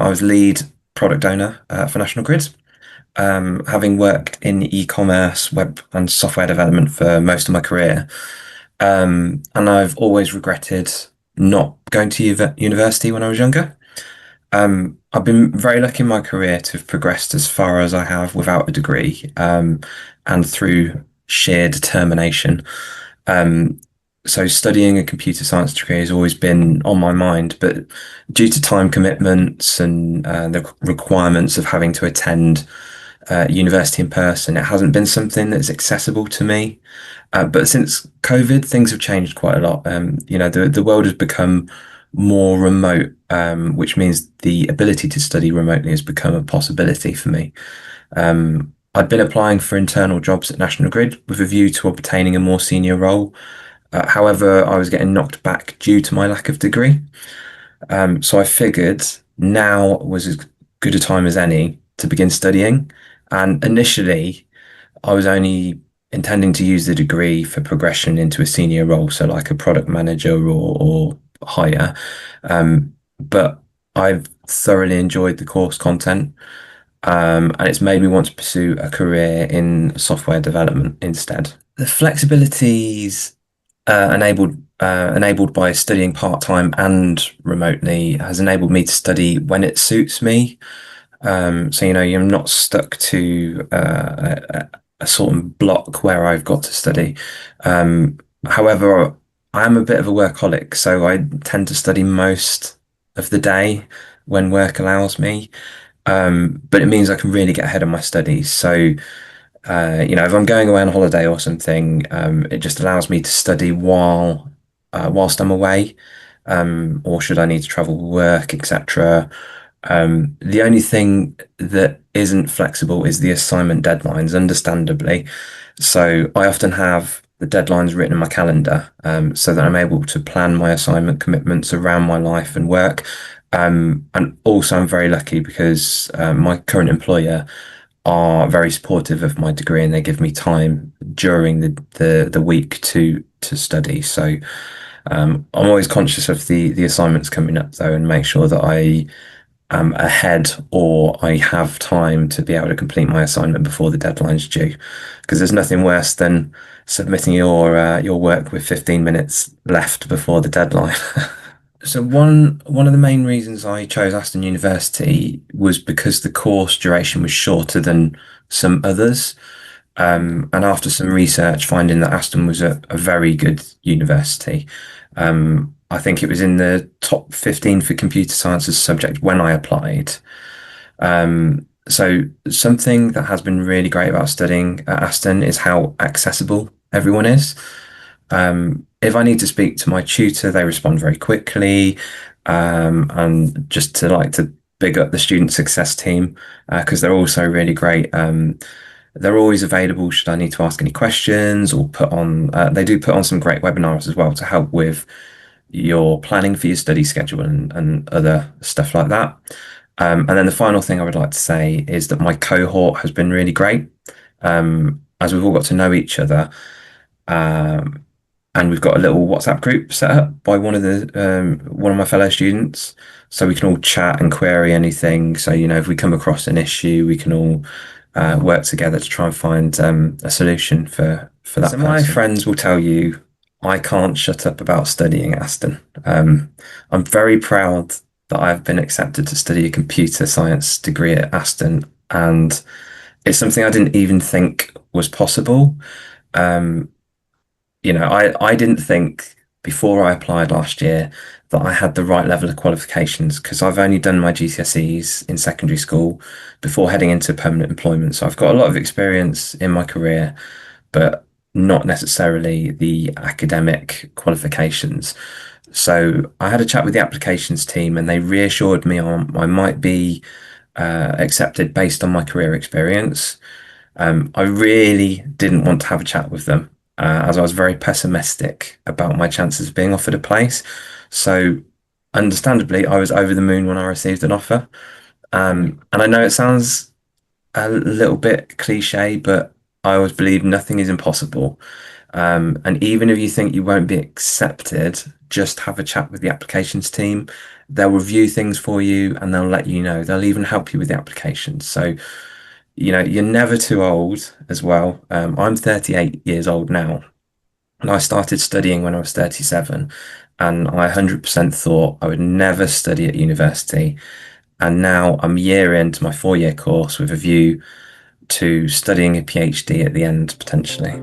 I was lead product owner for National Grid, having worked in e-commerce, web and software development for most of my career. And I've always regretted not going to university when I was younger. I've been very lucky in my career to have progressed as far as I have without a degree, and through sheer determination. Um, so studying a computer science degree has always been on my mind, but due to time commitments and the requirements of having to attend university in person, it hasn't been something that's accessible to me. But since COVID, things have changed quite a lot. The world has become more remote, which means the ability to study remotely has become a possibility for me. I'd been applying for internal jobs at National Grid with a view to obtaining a more senior role. However, I was getting knocked back due to my lack of degree. So I figured now was as good a time as any to begin studying. And initially, I was only intending to use the degree for progression into a senior role, so like a product manager or higher. But I've thoroughly enjoyed the course content, and it's made me want to pursue a career in software development instead. The flexibilities enabled by studying part-time and remotely has enabled me to study when it suits me. So, you're not stuck to a sort of block where I've got to study. However, I am a bit of a workaholic, so I tend to study most of the day when work allows me. But it means I can really get ahead of my studies. So, if I'm going away on holiday or something, it just allows me to study whilst I'm away, or should I need to travel for work, etc. The only thing that isn't flexible is the assignment deadlines, understandably. So I often have the deadlines written in my calendar, so that I'm able to plan my assignment commitments around my life and work. And also, I'm very lucky because my current employer are very supportive of my degree and they give me time during the week to study. So I'm always conscious of the assignments coming up though, and make sure that I am ahead or I have time to be able to complete my assignment before the deadline's due. Because there's nothing worse than submitting your work with 15 minutes left before the deadline. So one of the main reasons I chose Aston University was because the course duration was shorter than some others. And after some research, finding that Aston was a very good university. I think it was in the top 15 for computer science as a subject when I applied. So something that has been really great about studying at Aston is how accessible everyone is. If I need to speak to my tutor, they respond very quickly. And just to big up the student success team, because they're also really great. They're always available should I need to ask any questions or they do put on some great webinars as well to help with your planning for your study schedule and other stuff like that. And then the final thing I would like to say is that my cohort has been really great. As we've all got to know each other. And we've got a little WhatsApp group set up by one of my fellow students, so we can all chat and query anything. So if we come across an issue, we can all work together to try and find a solution for that. So my friends will tell you I can't shut up about studying at Aston. I'm very proud that I've been accepted to study a computer science degree at Aston, and it's something I didn't even think was possible. Um, I didn't think before I applied last year that I had the right level of qualifications because I've only done my GCSEs in secondary school before heading into permanent employment. So I've got a lot of experience in my career, but not necessarily the academic qualifications. So I had a chat with the applications team and they reassured me I might be accepted based on my career experience. I really didn't want to have a chat with them, as I was very pessimistic about my chances of being offered a place. So, understandably, I was over the moon when I received an offer. And I know it sounds a little bit cliche, but I always believe nothing is impossible. And even if you think you won't be accepted, just have a chat with the applications team. They'll review things for you and they'll let you know. They'll even help you with the applications. So, you're never too old as well. I'm 38 years old now, and I started studying when I was 37. And I 100% thought I would never study at university. And now I'm a year into my 4-year course with a view to studying a PhD at the end, potentially.